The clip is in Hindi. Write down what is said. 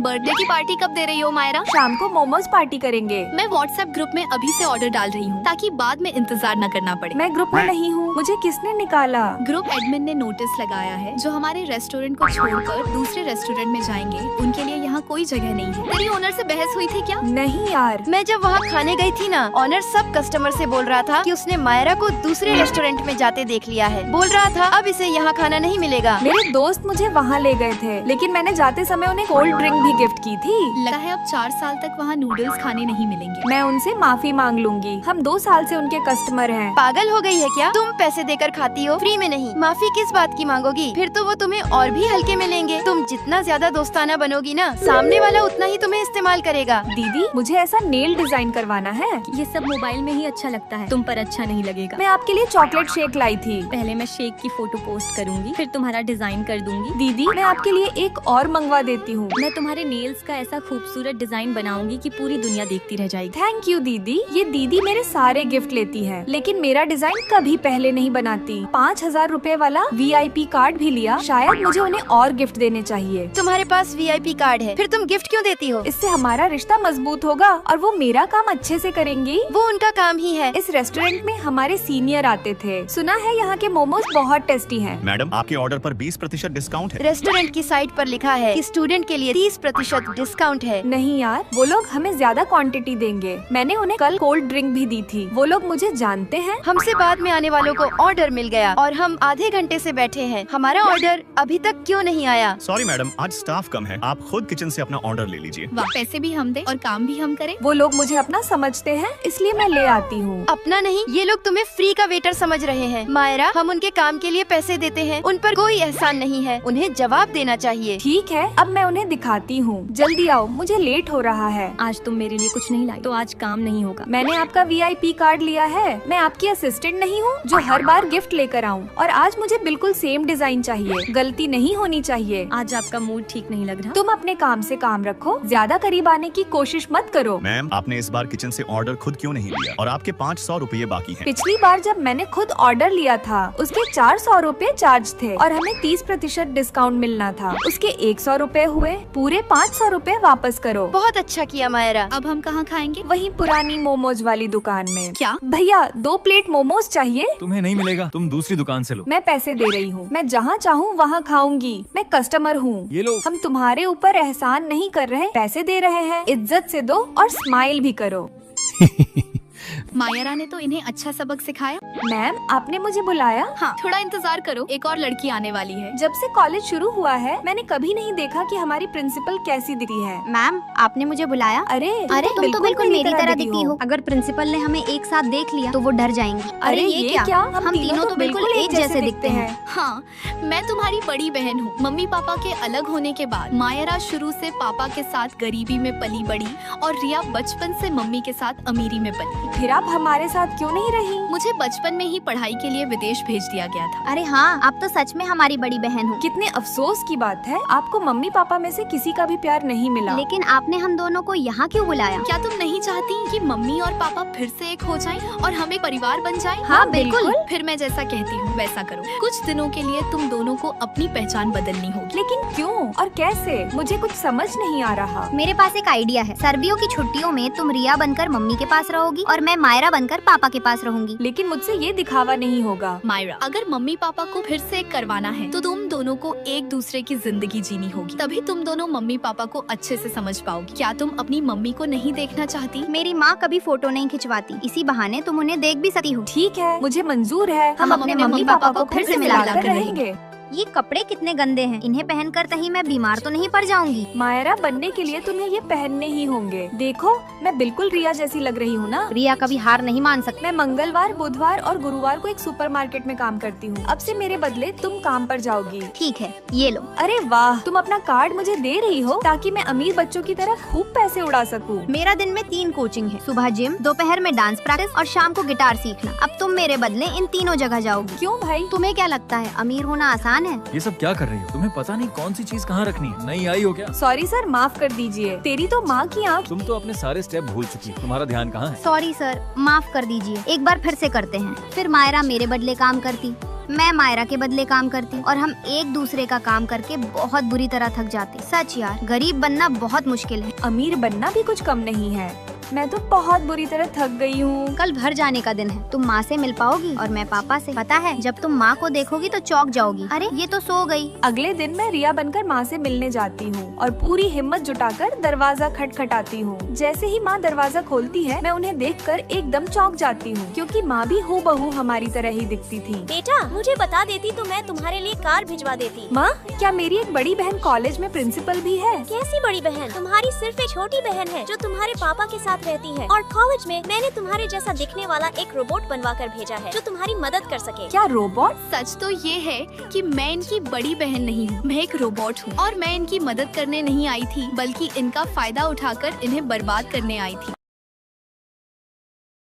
बर्थडे की पार्टी कब दे रही हो मायरा? शाम को मोमोज पार्टी करेंगे। मैं व्हाट्सएप ग्रुप में अभी से ऑर्डर डाल रही हूँ ताकि बाद में इंतजार न करना पड़े। मैं ग्रुप में नहीं हूँ, मुझे किसने निकाला? ग्रुप एडमिन ने नोटिस लगाया है जो हमारे रेस्टोरेंट को छोड़कर दूसरे रेस्टोरेंट में जाएंगे उनके लिए यहाँ कोई जगह नहीं है। तेरी ओनर से बहस हुई थी क्या? नहीं यार, मैं जब वहाँ खाने गई थी ना, ऑनर सब कस्टमर से बोल रहा था कि उसने मायरा को दूसरे रेस्टोरेंट में जाते देख लिया है। बोल रहा था अब इसे यहाँ खाना नहीं मिलेगा। मेरे दोस्त मुझे वहाँ ले गए थे, लेकिन मैंने जाते समय उन्हें कोल्ड ड्रिंक भी गिफ्ट की थी। लगता है अब 4 साल तक वहाँ नूडल्स खाने नहीं मिलेंगे। मैं उनसे माफी मांग लूंगी, हम 2 साल से उनके कस्टमर हैं। पागल हो गई है क्या? तुम पैसे देकर खाती हो, फ्री में नहीं। माफी किस बात की मांगोगी? फिर तो वो तुम्हें और भी हल्के में लेंगे। तुम जितना ज्यादा दोस्ताना बनोगी ना, सामने वाला उतना ही तुम्हें इस्तेमाल करेगा। दीदी मुझे ऐसा नेल डिजाइन करवाना है। ये सब मोबाइल में ही अच्छा लगता है, तुम पर अच्छा नहीं लगेगा। मैं आपके लिए चॉकलेट शेक लाई थी। पहले मैं शेक की फोटो पोस्ट करूंगी, फिर तुम्हारा डिजाइन कर दूंगी। दीदी मैं आपके लिए एक और मंगवा देती हूँ। मैं तुम्हारे नेल्स का ऐसा खूबसूरत डिजाइन बनाऊंगी कि पूरी दुनिया देखती रह जाएगी। थैंक यू दीदी। ये दीदी मेरे सारे गिफ्ट लेती है, लेकिन मेरा डिजाइन कभी पहले नहीं बनाती। 5000 रुपए वाला VIP कार्ड भी लिया। शायद मुझे उन्हें और गिफ्ट देने चाहिए। तुम्हारे पास VIP कार्ड है, फिर तुम गिफ्ट क्यों देती हो? इससे हमारा रिश्ता मजबूत होगा और वो मेरा काम अच्छे से करेंगी। वो उनका काम ही है। इस रेस्टोरेंट में हमारे सीनियर आते थे। सुना है यहाँ के मोमोज बहुत टेस्टी हैं। मैडम आपके ऑर्डर पर 20% डिस्काउंट है। रेस्टोरेंट की साइट पर लिखा है कि स्टूडेंट के लिए 30% डिस्काउंट है। नहीं यार, वो लोग हमें ज्यादा क्वांटिटी देंगे। मैंने उन्हें कल कोल्ड ड्रिंक भी दी थी। वो लोग मुझे जानते हैं। हमसे बाद में आने वालों को ऑर्डर मिल गया और हम आधे घंटे से बैठे हैं। हमारा ऑर्डर अभी तक क्यों नहीं आया? सॉरी मैडम, आज स्टाफ कम है, आप खुद किचन से अपना ऑर्डर ले लीजिए। वाह, पैसे भी हम दे और काम भी हम करें। वो लोग मुझे अपना समझते हैं, इसलिए मैं ले आती हूँ। अपना नहीं, ये लोग तुम्हें फ्री का वेटर समझ रहे हैं। मायरा, हम उनके काम के लिए पैसे देते हैं, उन पर कोई एहसान नहीं है। उन्हें जवाब देना चाहिए। ठीक है, अब मैं उन्हें दिखाती हूँ। जल्दी आओ, मुझे लेट हो रहा है। आज तुम मेरे लिए कुछ नहीं लाई तो आज काम नहीं होगा। मैंने आपका VIP कार्ड लिया है। मैं आपकी असिस्टेंट नहीं हूँ जो हर बार गिफ्ट लेकर आऊँ। और आज मुझे बिल्कुल सेम डिजाइन चाहिए, गलती नहीं होनी चाहिए। आज आपका मूड ठीक नहीं लग रहा। तुम अपने काम से काम रखो, ज्यादा करीब आने की कोशिश मत करो। मैम आपने इस बार किचन से ऑर्डर खुद क्यों नहीं लिया और आपके 500 रुपये बाकी हैं। पिछली बार जब मैंने खुद ऑर्डर लिया था उसके 400 रुपए चार्ज थे और हमें 30% डिस्काउंट मिलना था। उसके 100 रुपए हुए। पूरे 500 रुपए वापस करो। बहुत अच्छा किया मायरा। अब हम कहाँ खाएंगे? वही पुरानी मोमोज वाली दुकान में। क्या? भैया 2 प्लेट मोमोज चाहिए। तुम्हें नहीं मिलेगा, तुम दूसरी दुकान से लो। मैं पैसे दे रही हूँ, मैं जहाँ चाहूँ वहाँ खाऊंगी। मैं कस्टमर हूँ। ये लो। हम तुम्हारे ऊपर एहसान नहीं कर रहे, पैसे दे रहे हैं। इज्जत से दो और स्माइल भी करो। मायरा ने तो इन्हें अच्छा सबक सिखाया। मैम आपने मुझे बुलाया? हाँ, थोड़ा इंतजार करो, एक और लड़की आने वाली है। जब से कॉलेज शुरू हुआ है मैंने कभी नहीं देखा कि हमारी प्रिंसिपल कैसी दिखती है। मैम आपने मुझे बुलाया? अरे तुम तो बिल्कुल मेरी तरह दिखती हो। अगर प्रिंसिपल ने हमें एक साथ देख लिया तो वो डर जाएंगी। अरे ये क्या? हम तीनों तो बिल्कुल एक जैसे दिखते हैं। हाँ, मैं तुम्हारी बड़ी बहन हूँ। मम्मी पापा के अलग होने के बाद मायरा शुरू से पापा के साथ गरीबी में पली बड़ी और रिया बचपन से मम्मी के साथ अमीरी में पली। फिर आप हमारे साथ क्यों नहीं रही? मुझे बचपन में ही पढ़ाई के लिए विदेश भेज दिया गया था। अरे हाँ, आप तो सच में हमारी बड़ी बहन हो। कितने अफसोस की बात है, आपको मम्मी पापा में से किसी का भी प्यार नहीं मिला। लेकिन आपने हम दोनों को यहाँ क्यों बुलाया? क्या तुम नहीं चाहती कि मम्मी और पापा फिर से एक हो जाएं और हम एक परिवार बन जाएं? हाँ बिल्कुल। फिर मैं जैसा कहती हूँ वैसा करो। कुछ दिनों के लिए तुम दोनों को अपनी पहचान बदलनी होगी। लेकिन क्यों और कैसे? मुझे कुछ समझ नहीं आ रहा। मेरे पास एक आइडिया है। सर्दियों की छुट्टियों में तुम रिया बनकर मम्मी के पास रहोगी और मैं मायरा बनकर पापा के पास रहूंगी। लेकिन मुझसे ये दिखावा नहीं होगा। मायरा, अगर मम्मी पापा को फिर से एक करवाना है तो तुम दोनों को एक दूसरे की जिंदगी जीनी होगी, तभी तुम दोनों मम्मी पापा को अच्छे से समझ पाओगी। क्या तुम अपनी मम्मी को नहीं देखना चाहती? मेरी माँ कभी फोटो नहीं खिंचवाती, इसी बहाने तुम उन्हें देख भी सकती हो। ठीक है, मुझे मंजूर है। हम अपने मम्मी पापा को फिर से मिलाकर रहेंगे। ये कपड़े कितने गंदे हैं, इन्हें पहनकर कहीं मैं बीमार तो नहीं पड़ जाऊंगी? मायरा बनने के लिए तुम्हें ये पहनने ही होंगे। देखो मैं बिल्कुल रिया जैसी लग रही हूँ ना? रिया कभी हार नहीं मान सकती। मैं मंगलवार, बुधवार और गुरुवार को एक सुपरमार्केट में काम करती हूँ। अब से मेरे बदले तुम काम पर जाओगी। ठीक है, ये लो। अरे वाह, तुम अपना कार्ड मुझे दे रही हो ताकि मैं अमीर बच्चों की तरह खूब पैसे उड़ा सकूँ। मेरा दिन में 3 कोचिंग है, सुबह जिम, दोपहर में डांस प्रैक्टिस और शाम को गिटार सीखना। अब तुम मेरे बदले इन तीनों जगह जाओगी। क्यों भाई? तुम्हें क्या लगता है अमीर होना आसान है? ये सब क्या कर रही हो? तुम्हें पता नहीं कौन सी चीज कहाँ रखनी है? नहीं आई हो क्या? सॉरी सर, माफ कर दीजिए। तेरी तो माँ की आँख। तुम तो अपने सारे स्टेप भूल चुकी, तुम्हारा ध्यान कहाँ है? सॉरी सर, माफ कर दीजिए। एक बार फिर से करते हैं। फिर मायरा मेरे बदले काम करती, मैं मायरा के बदले काम करती और हम एक दूसरे का काम करके बहुत बुरी तरह थक जाते। सच यार, गरीब बनना बहुत मुश्किल है। अमीर बनना भी कुछ कम नहीं है। मैं तो बहुत बुरी तरह थक गई हूँ। कल घर जाने का दिन है, तुम माँ से मिल पाओगी और मैं पापा से। पता है, जब तुम माँ को देखोगी तो चौंक जाओगी। अरे ये तो सो गई। अगले दिन मैं रिया बनकर माँ से मिलने जाती हूँ और पूरी हिम्मत जुटाकर दरवाजा खटखटाती हूँ। जैसे ही माँ दरवाजा खोलती है, मैं उन्हें देखकर एकदम चौंक जाती हूँ, क्योंकि माँ भी हूबहू हमारी तरह ही दिखती थी। बेटा, मुझे बता देती तो मैं तुम्हारे लिए कार भिजवा देती। माँ, क्या मेरी एक बड़ी बहन कॉलेज में प्रिंसिपल भी है? कैसी बड़ी बहन? तुम्हारी सिर्फ एक छोटी बहन है जो तुम्हारे पापा के साथ रहती है, और कॉलेज में मैंने तुम्हारे जैसा दिखने वाला एक रोबोट बनवा कर भेजा है जो तुम्हारी मदद कर सके। क्या रोबोट? सच तो ये है कि मैं इनकी बड़ी बहन नहीं हूँ, मैं एक रोबोट हूँ और मैं इनकी मदद करने नहीं आई थी, बल्कि इनका फायदा उठाकर इन्हें बर्बाद करने आई थी।